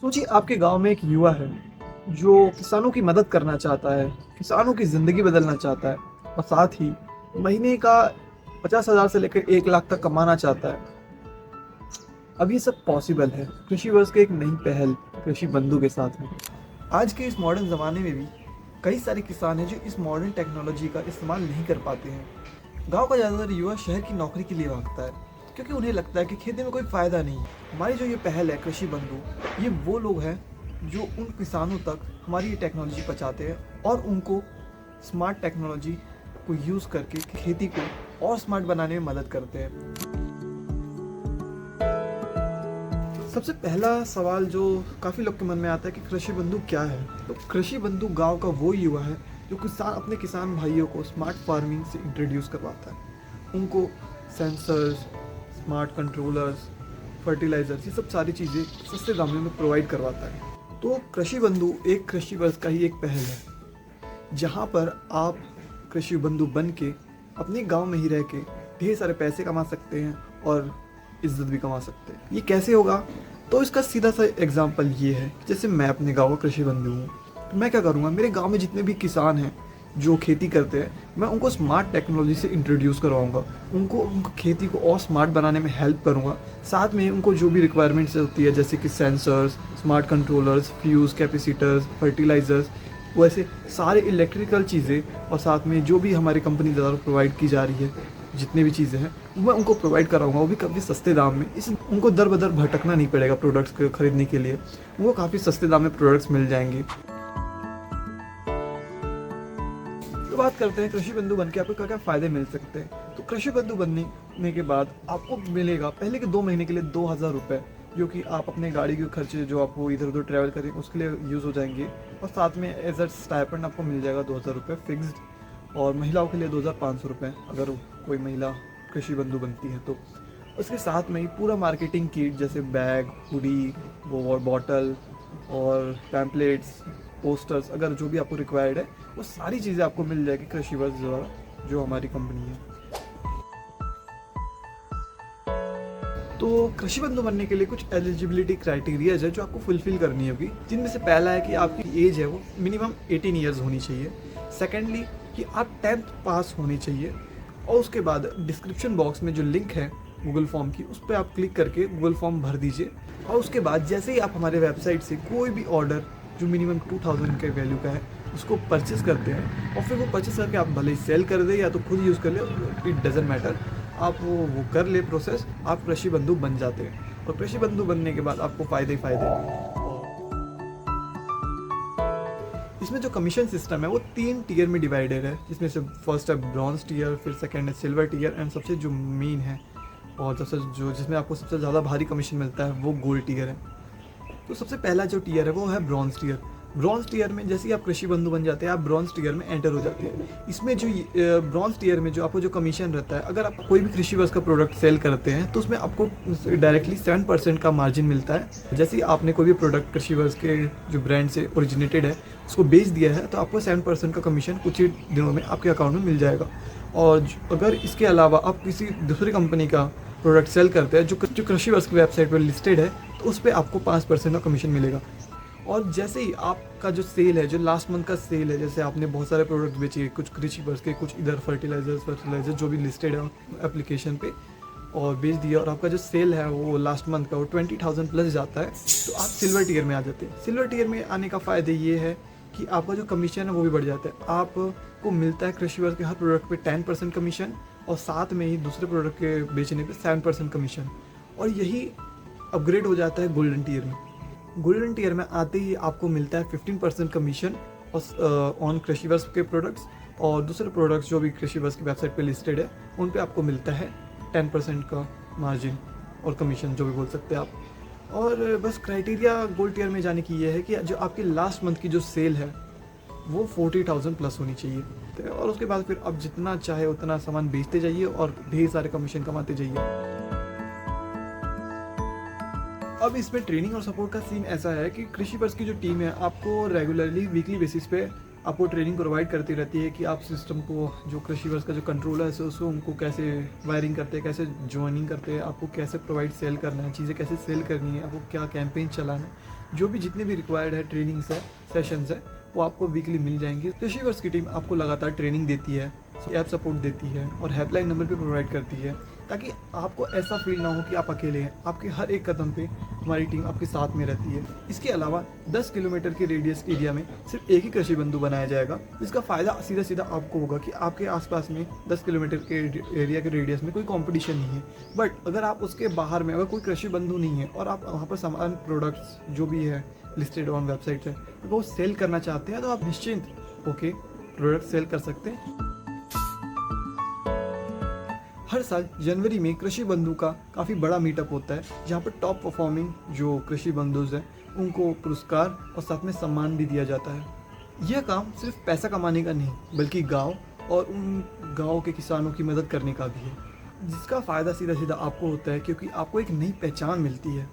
सोचिए आपके गांव में एक युवा है जो किसानों की मदद करना चाहता है, किसानों की जिंदगी बदलना चाहता है और साथ ही महीने का 50,000 से लेकर 1 लाख तक कमाना चाहता है। अब ये सब पॉसिबल है कृषि वर्ष के एक नई पहल कृषि बंधु के साथ में। आज के इस मॉडर्न ज़माने में भी कई सारे किसान हैं जो इस मॉडर्न टेक्नोलॉजी का इस्तेमाल नहीं कर पाते हैं। गांव का ज़्यादातर युवा शहर की नौकरी के लिए भागता है क्योंकि उन्हें लगता है कि खेती में कोई फ़ायदा नहीं है। हमारी जो ये पहल है कृषि बंधु, ये वो लोग हैं जो उन किसानों तक हमारी ये टेक्नोलॉजी पहुँचाते हैं और उनको स्मार्ट टेक्नोलॉजी को यूज़ करके खेती को और स्मार्ट बनाने में मदद करते हैं। सबसे पहला सवाल जो काफ़ी लोग के मन में आता है कि कृषि बंधु क्या है। तो कृषि बंधु गांव का वो युवा है जो अपने किसान भाइयों को स्मार्ट फार्मिंग से इंट्रोड्यूस करवाता है। उनको सेंसर्स, स्मार्ट कंट्रोलर्स, फर्टिलाइजर्स, ये सब सारी चीज़ें सस्ते दामों में प्रोवाइड करवाता है। तो कृषि बंधु एक कृषि वर्ष का ही एक पहल है जहाँ पर आप कृषि बंधु बन के अपने गांव में ही रह के ढेर सारे पैसे कमा सकते हैं और इज्जत भी कमा सकते हैं। ये कैसे होगा? तो इसका सीधा सा एग्जांपल ये है कि जैसे मैं अपने गांव का कृषि बंधु हूँ, तो मैं क्या करूँगा, मेरे गांव में जितने भी किसान हैं जो खेती करते हैं, मैं उनको स्मार्ट टेक्नोलॉजी से इंट्रोड्यूस करवाऊंगा, उनको खेती को और स्मार्ट बनाने में हेल्प करूँगा। साथ में उनको जो भी रिक्वायरमेंट्स होती है जैसे कि sensors, smart controllers, fuse, capacitors, fertilisers, वैसे सारे इलेक्ट्रिकल चीज़ें और साथ में जो भी हमारी कंपनी द्वारा प्रोवाइड की जा रही है जितने भी चीज़ें हैं मैं उनको प्रोवाइड कराऊंगा, वो भी काफ़ी सस्ते दाम में। इस उनको दर बदर भटकना नहीं पड़ेगा प्रोडक्ट्स को खरीदने के लिए, उनको काफ़ी सस्ते दाम में प्रोडक्ट्स मिल जाएंगे। तो बात करते हैं कृषि बंधु बनके आपको क्या क्या फ़ायदे मिल सकते हैं। तो कृषि बंधु बनने के बाद आपको मिलेगा पहले के 2 महीने के लिए 2,000 रुपये, जो कि आप अपने गाड़ी के खर्चे जो आपको इधर उधर ट्रैवल करें उसके लिए यूज़ हो जाएंगे। और साथ में एज अ स्टाइपेंड आपको मिल जाएगा 2,000 रुपये फिक्स्ड, और महिलाओं के लिए 2,500 रुपये अगर कोई महिला कृषि बंधु बनती है तो। उसके साथ में ही पूरा मार्केटिंग किट जैसे बैग, हुडी, वो बॉटल और पैम्पलेट्स, पोस्टर्स, अगर जो भी आपको रिक्वायर्ड है वो सारी चीज़ें आपको मिल जाएगी कृषि वर्ष द्वारा जो हमारी कंपनी है। तो कृषि बंधु बनने के लिए कुछ एलिजिबिलिटी क्राइटेरियाज है जो आपको फुलफिल करनी होगी, जिनमें से पहला है कि आपकी एज है वो मिनिमम 18 ईयर्स होनी चाहिए। सेकेंडली कि आप 10th पास होनी चाहिए। और उसके बाद डिस्क्रिप्शन बॉक्स में जो लिंक है गूगल फॉर्म की, उस पर आप क्लिक करके गूगल फॉर्म भर दीजिए। और उसके बाद जैसे ही आप हमारे वेबसाइट से कोई भी ऑर्डर जो मिनिमम 2000 के वैल्यू का है उसको परचेस करते हैं, और फिर वो परचेस करके आप भले ही सेल कर दे या तो खुद यूज़ कर ले, इट डजेंट मैटर, आप वो कर ले प्रोसेस, आप कृषि बंधु बन जाते हैं। और कृषि बंधु बनने के बाद आपको फ़ायदे ही फ़ायदे। इसमें जो कमीशन सिस्टम है वो 3 टीयर में डिवाइडेड है, जिसमें से फर्स्ट है ब्रॉन्ज टीयर, फिर सेकंड है सिल्वर टीयर, एंड सबसे जो मेन है और सबसे जो जिसमें आपको सबसे ज़्यादा भारी कमीशन मिलता है वो गोल्ड टीयर है। तो सबसे पहला जो टीयर है वो है ब्रॉन्ज टीयर। ब्रॉन्ज टीयर में जैसे ही आप कृषि बंधु बन जाते हैं आप ब्रॉन्ज टीयर में एंटर हो जाते हैं। इसमें जो ब्रॉन्ज टीयर में जो आपको जो कमीशन रहता है, अगर आप कोई भी कृषि वर्ष का प्रोडक्ट सेल करते हैं तो उसमें आपको डायरेक्टली 7% का मार्जिन मिलता है। जैसे ही आपने कोई भी प्रोडक्ट कृषि वर्ष के जो ब्रांड से ओरिजिनेटेड है उसको बेच दिया है तो आपको 7% का कमीशन कुछ ही दिनों में आपके अकाउंट में मिल जाएगा। और अगर इसके अलावा आप किसी दूसरी कंपनी का प्रोडक्ट सेल करते हैं जो कृषि वर्ष की वेबसाइट पर लिस्टेड है तो उस पर आपको 5% का कमीशन मिलेगा। और जैसे ही आपका जो सेल है, जो लास्ट मंथ का सेल है, जैसे आपने बहुत सारे प्रोडक्ट बेचे, कुछ कृषि वर्ष के, कुछ इधर फर्टिलाइजर जो भी लिस्टेड है एप्लीकेशन पे, और बेच दिया, और आपका जो सेल है वो लास्ट मंथ का वो 20,000 प्लस जाता है, तो आप सिल्वर टीयर में आ जाते हैं। सिल्वर टीयर में आने का फ़ायदे ये है कि आपका जो कमीशन है वो भी बढ़ जाता है। आपको मिलता है कृषि वर्ष के हर प्रोडक्ट पे 10% कमीशन, और साथ में ही दूसरे प्रोडक्ट के बेचने पे 7% कमीशन। और यही अपग्रेड हो जाता है गोल्डन टीयर में। गोल्डन टीयर में आते ही आपको मिलता है 15% कमीशन ऑन कृषि वर्ष के प्रोडक्ट्स, और दूसरे प्रोडक्ट्स जो भी कृषि वर्ष की वेबसाइट पे लिस्टेड है उन पे आपको मिलता है 10% का मार्जिन और कमीशन, जो भी बोल सकते हैं आप। और बस क्राइटेरिया गोल्ड टीयर में जाने की ये है कि जो आपकी लास्ट मंथ की जो सेल है वो 40,000 प्लस होनी चाहिए, और उसके बाद फिर आप जितना चाहे उतना सामान बेचते जाइए और ढेर सारे कमीशन कमाते जाइए। अब इसमें ट्रेनिंग और सपोर्ट का सीन ऐसा है कि कृषि वर्ष की जो टीम है आपको रेगुलरली वीकली बेसिस पे आपको ट्रेनिंग प्रोवाइड करती रहती है कि आप सिस्टम को, जो कृषि वर्ष का जो कंट्रोलर है उसको उनको कैसे वायरिंग करते हैं, कैसे ज्वाइनिंग करते हैं, आपको कैसे प्रोवाइड सेल करना है, चीज़ें कैसे सेल करनी है, आपको क्या कैंपेन चलाना है, जो भी जितने भी रिक्वायर्ड है ट्रेनिंग्स है, सेशंस है, वो आपको वीकली मिल जाएंगे। कृषिवर्स की टीम आपको लगातार ट्रेनिंग देती है, ऐप सपोर्ट देती है और हेल्पलाइन नंबर भी प्रोवाइड करती है, ताकि आपको ऐसा फील ना हो कि आप अकेले हैं। आपके हर एक कदम पे हमारी टीम आपके साथ में रहती है। इसके अलावा 10 किलोमीटर के रेडियस एरिया में सिर्फ एक ही कृषि बंधु बनाया जाएगा, जिसका फ़ायदा सीधा सीधा आपको होगा कि आपके आसपास में 10 किलोमीटर के एरिया के रेडियस में कोई कंपटीशन नहीं है। बट अगर आप उसके बाहर में अगर कोई कृषि बंधु नहीं है और आप वहाँ पर सामान, प्रोडक्ट्स जो भी है लिस्टेड ऑन वेबसाइट है, अगर वो सेल करना चाहते हैं तो आप निश्चिंत होके प्रोडक्ट सेल कर सकते हैं। हर साल जनवरी में कृषि बंधु का काफ़ी बड़ा मीटअप होता है, जहाँ पर टॉप परफॉर्मिंग जो कृषि बंधुज हैं उनको पुरस्कार और साथ में सम्मान भी दिया जाता है। यह काम सिर्फ पैसा कमाने का नहीं, बल्कि गांव और उन गांव के किसानों की मदद करने का भी है, जिसका फ़ायदा सीधा सीधा आपको होता है, क्योंकि आपको एक नई पहचान मिलती है।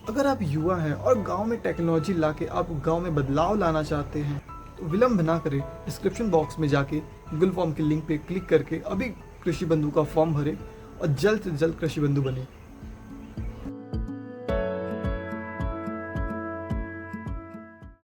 अगर आप युवा हैं और गांव में टेक्नोलॉजी ला के आप गाँव में बदलाव लाना चाहते हैं, तो विलम्ब ना करें, डिस्क्रिप्शन बॉक्स में जाके गूगल फॉर्म के लिंक पे क्लिक करके अभी कृषि बंधु का फॉर्म भरें और जल्द से जल्द कृषि बंधु बने।